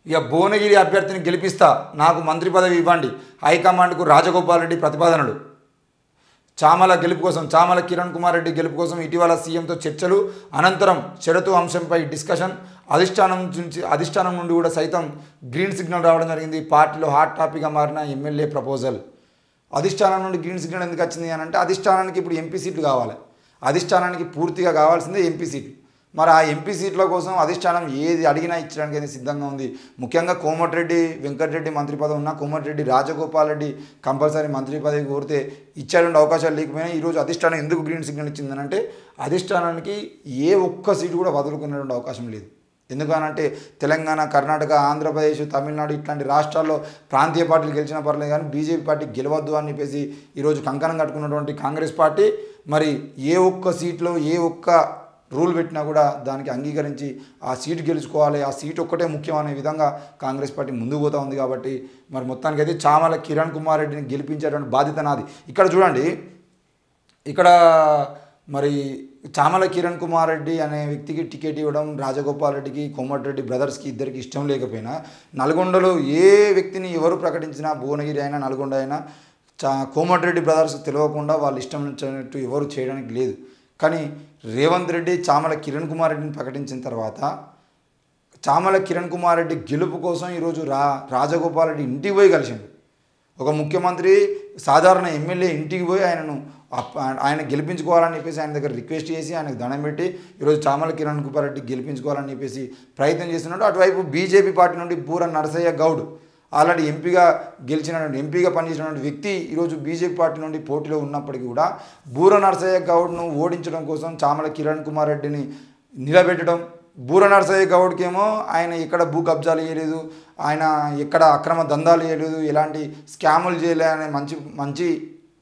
ఇక భువనగిరి అభ్యర్థిని గెలిపిస్తా, నాకు మంత్రి పదవి ఇవ్వండి, హైకమాండ్కు రాజగోపాల్ రెడ్డి ప్రతిపాదనలు. చామల గెలుపు కోసం, చామల కిరణ్ కుమార్ రెడ్డి గెలుపు కోసం ఇటీవల సీఎంతో చర్చలు, అనంతరం షరతు అంశంపై డిస్కషన్. అధిష్టానం నుండి కూడా సైతం గ్రీన్ సిగ్నల్ రావడం జరిగింది. పార్టీలో హాట్ టాపిక్గా మారిన ఎమ్మెల్యే ప్రపోజల్. అధిష్టానం నుండి గ్రీన్ సిగ్నల్ ఎందుకు వచ్చింది అని అంటే, అధిష్టానానికి ఇప్పుడు ఎంపీ సీట్లు కావాలి. అధిష్టానానికి పూర్తిగా కావాల్సిందే ఎంపీ సీట్లు. మరి ఆ ఎంపీ సీట్ల కోసం అధిష్టానం ఏది అడిగినా ఇచ్చడానికి అయితే సిద్ధంగా ఉంది. ముఖ్యంగా కోమటిరెడ్డి వెంకటరెడ్డి మంత్రి పదవి ఉన్నా, కోమటిరెడ్డి రాజగోపాల్ రెడ్డి కంపల్సరీ మంత్రి పదవి కోరితే ఇచ్చేటువంటి అవకాశాలు లేకపోయినా ఈరోజు అధిష్టానం ఎందుకు గ్రీన్ సిగ్నల్ ఇచ్చిందని అంటే, అధిష్టానానికి ఏ ఒక్క సీటు కూడా వదులుకునేటువంటి అవకాశం లేదు. ఎందుకనంటే తెలంగాణ, కర్ణాటక, ఆంధ్రప్రదేశ్, తమిళనాడు ఇట్లాంటి రాష్ట్రాల్లో ప్రాంతీయ పార్టీలు గెలిచినా పర్లేదు, కానీ బీజేపీ పార్టీ గెలవద్దు అని చెప్పేసి ఈరోజు కంకణం కట్టుకున్నటువంటి కాంగ్రెస్ పార్టీ మరి ఏ ఒక్క సీట్లో ఏ ఒక్క రూల్ పెట్టినా కూడా దానికి అంగీకరించి ఆ సీటు గెలుచుకోవాలి, ఆ సీటు ఒక్కటే ముఖ్యం అనే విధంగా కాంగ్రెస్ పార్టీ ముందుకు పోతూ ఉంది. కాబట్టి మరి మొత్తానికైతే చామల కిరణ్ కుమార్ రెడ్డిని గెలిపించేటువంటి బాధ్యత నాది. ఇక్కడ చూడండి, ఇక్కడ మరి చామల కిరణ్ కుమార్ రెడ్డి అనే వ్యక్తికి టికెట్ ఇవ్వడం రాజగోపాల్ రెడ్డికి, కోమటిరెడ్డి బ్రదర్స్కి ఇద్దరికి ఇష్టం లేకపోయినా, నల్గొండలో ఏ వ్యక్తిని ఎవరు ప్రకటించినా, భువనగిరి అయినా నల్గొండ అయినా కోమటిరెడ్డి బ్రదర్స్ తెలియకుండా వాళ్ళు ఇష్టం వచ్చినట్టు ఎవరు చేయడానికి లేదు. కానీ రేవంత్ రెడ్డి చామల కిరణ్ కుమార్ రెడ్డిని ప్రకటించిన తర్వాత చామల కిరణ్ కుమార్ రెడ్డి గెలుపు కోసం ఈరోజు రాజగోపాల్ రెడ్డి ఇంటికి పోయి కలిసిండు. ఒక ముఖ్యమంత్రి సాధారణ ఎమ్మెల్యే ఇంటికి పోయి ఆయన గెలిపించుకోవాలని చెప్పేసి ఆయన దగ్గర రిక్వెస్ట్ చేసి ఆయనకు దండం పెట్టి ఈరోజు చామల కిరణ్ కుమార్ రెడ్డి గెలిపించుకోవాలని చెప్పేసి ప్రయత్నం చేస్తున్నాడు. అటువైపు బీజేపీ పార్టీ నుండి బూర నరసయ్య గౌడ్ ఆల్రెడీ ఎంపీగా పనిచేసినటువంటి వ్యక్తి ఈరోజు బీజేపీ పార్టీ నుండి పోటీలో ఉన్నప్పటికీ కూడా బూర నరసయ్య గౌడ్ను ఓడించడం కోసం చామల కిరణ్ కుమార్ రెడ్డిని నిలబెట్టడం. బూర నరసయ్య గౌడ్కి ఏమో ఆయన ఎక్కడ భూ కబ్జాలు చేయలేదు, ఆయన ఎక్కడ అక్రమ దందాలు చేయలేదు, ఎలాంటి స్కాములు చేయలే అనే మంచి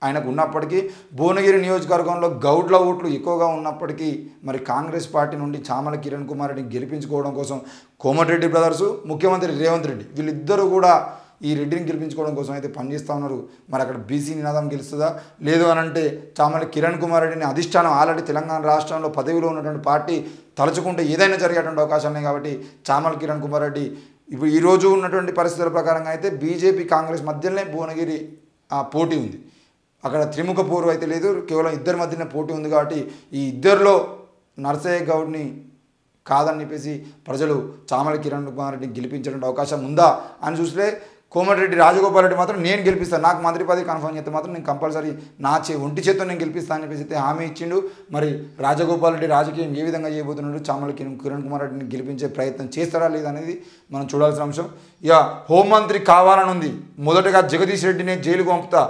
ఆయనకు ఉన్నప్పటికీ, భువనగిరి నియోజకవర్గంలో గౌడ్ల ఓట్లు ఎక్కువగా ఉన్నప్పటికీ మరి కాంగ్రెస్ పార్టీ నుండి చామల కిరణ్ కుమార్ రెడ్డిని గెలిపించుకోవడం కోసం కోమటిరెడ్డి బ్రదర్సు, ముఖ్యమంత్రి రేవంత్ రెడ్డి వీళ్ళిద్దరూ కూడా ఈ రెడ్డిని గెలిపించుకోవడం కోసం అయితే పనిచేస్తూ ఉన్నారు. మరి అక్కడ బీసీ నినాదం గెలుస్తుందా లేదు అని అంటే, చామల కిరణ్ కుమార్ రెడ్డిని అధిష్టానం ఆల్రెడీ తెలంగాణ రాష్ట్రంలో పదవిలో ఉన్నటువంటి పార్టీ తలుచుకుంటే ఏదైనా జరిగేటువంటి అవకాశాలు ఉన్నాయి. కాబట్టి చామల కిరణ్ కుమార్ రెడ్డి ఇప్పుడు ఈరోజు ఉన్నటువంటి పరిస్థితుల ప్రకారంగా అయితే బీజేపీ కాంగ్రెస్ మధ్యలోనే భువనగిరి పోటీ ఉంది. అక్కడ త్రిముఖ పోరు అయితే లేదు, కేవలం ఇద్దరి మధ్యనే పోటీ ఉంది. కాబట్టి ఈ ఇద్దరిలో నరసయ్య గౌడ్ని కాదని చెప్పేసి ప్రజలు చామల కిరణ్ కుమార్ రెడ్డిని గెలిపించేటువంటి అవకాశం ఉందా అని చూస్తే, కోమటిరెడ్డి రాజగోపాల్ రెడ్డి మాత్రం నేను గెలిపిస్తాను, నాకు మంత్రి పదవి కన్ఫర్మ్ చేస్తే మాత్రం నేను కంపల్సరీ ఒంటి చేత్తో నేను గెలిపిస్తాను అని చెప్పేసి అయితే హామీ ఇచ్చిండు. మరి రాజగోపాల్ రెడ్డి రాజకీయం ఏ విధంగా చేయబోతున్నాడు, చామల కిరణ్ కుమార్ రెడ్డిని గెలిపించే ప్రయత్నం చేస్తారా లేదనేది మనం చూడాల్సిన అంశం. ఇక హోంమంత్రి కావాలని ఉంది. మొదటగా జగదీష్ రెడ్డిని జైలుకు పంపుతా,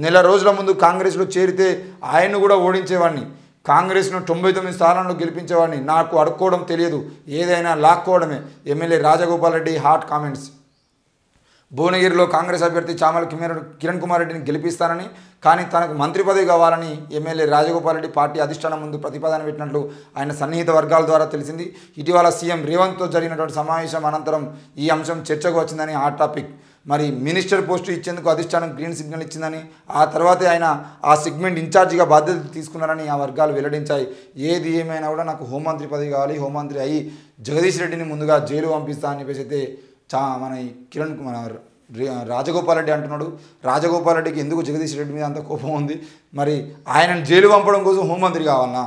నెల రోజుల ముందు కాంగ్రెస్లో చేరితే ఆయన్ను కూడా ఓడించేవాడిని, కాంగ్రెస్ను 99 స్థానాల్లో గెలిపించేవాడిని, నాకు అడుక్కోవడం తెలియదు, ఏదైనా లాక్కోవడమే. MLA Rajagopal Reddy hot comments. భువనగిరిలో కాంగ్రెస్ అభ్యర్థి చామల కిరణ్ కుమార్ రెడ్డిని గెలిపిస్తానని, కానీ తనకు మంత్రి పదవి కావాలని ఎమ్మెల్యే రాజగోపాల్ రెడ్డి పార్టీ అధిష్టానం ముందు ప్రతిపాదన పెట్టినట్లు ఆయన సన్నిహిత వర్గాల ద్వారా తెలిసింది. ఇటీవల సీఎం రేవంత్తో జరిగినటువంటి సమావేశం అనంతరం ఈ అంశం చర్చకు వచ్చిందని హాట్ టాపిక్. మరి మినిస్టర్ పోస్టు ఇచ్చేందుకు అధిష్టానం గ్రీన్ సిగ్నల్ ఇచ్చిందని, ఆ తర్వాతే ఆయన ఆ సెగ్మెంట్ ఇన్ఛార్జిగా బాధ్యత తీసుకున్నారని ఆ వర్గాలు వెల్లడించాయి. ఏది ఏమైనా కూడా నాకు హోంమంత్రి పదవి కావాలి, హోంమంత్రి అయ్యి జగదీష్ రెడ్డిని ముందుగా జైలు పంపిస్తా అని చెప్పేసి అయితే మన రాజగోపాల్ రెడ్డి అంటున్నాడు. రాజగోపాల్ రెడ్డికి ఎందుకు జగదీష్ రెడ్డి మీద అంత కోపం ఉంది? మరి ఆయనను జైలు పంపడం కోసం హోంమంత్రి కావాలన్నా?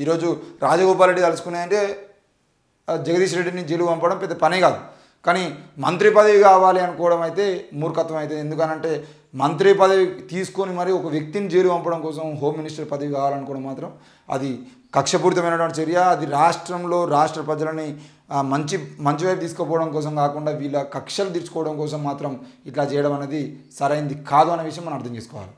ఈరోజు రాజగోపాల్ రెడ్డి తలుచుకునే అంటే జగదీష్ రెడ్డిని జైలు పంపడం పెద్ద పనే కాదు, కానీ మంత్రి పదవి కావాలి అనుకోవడం అయితే మూర్ఖత్వం అవుతుంది. ఎందుకనంటే మంత్రి పదవి తీసుకొని మరి ఒక వ్యక్తిని జైలు పంపడం కోసం హోమ్ మినిస్టర్ పదవి కావాలనుకోవడం మాత్రం అది కక్షపూరితమైనటువంటి చర్య. అది రాష్ట్ర ప్రజలని మంచి వైపు తీసుకుపోవడం కోసం కాకుండా వీళ్ళ కక్షలు తీర్చుకోవడం కోసం మాత్రం ఇట్లా చేయడం అనేది సరైనది కాదు అనే విషయం మనం అర్థం చేసుకోవాలి.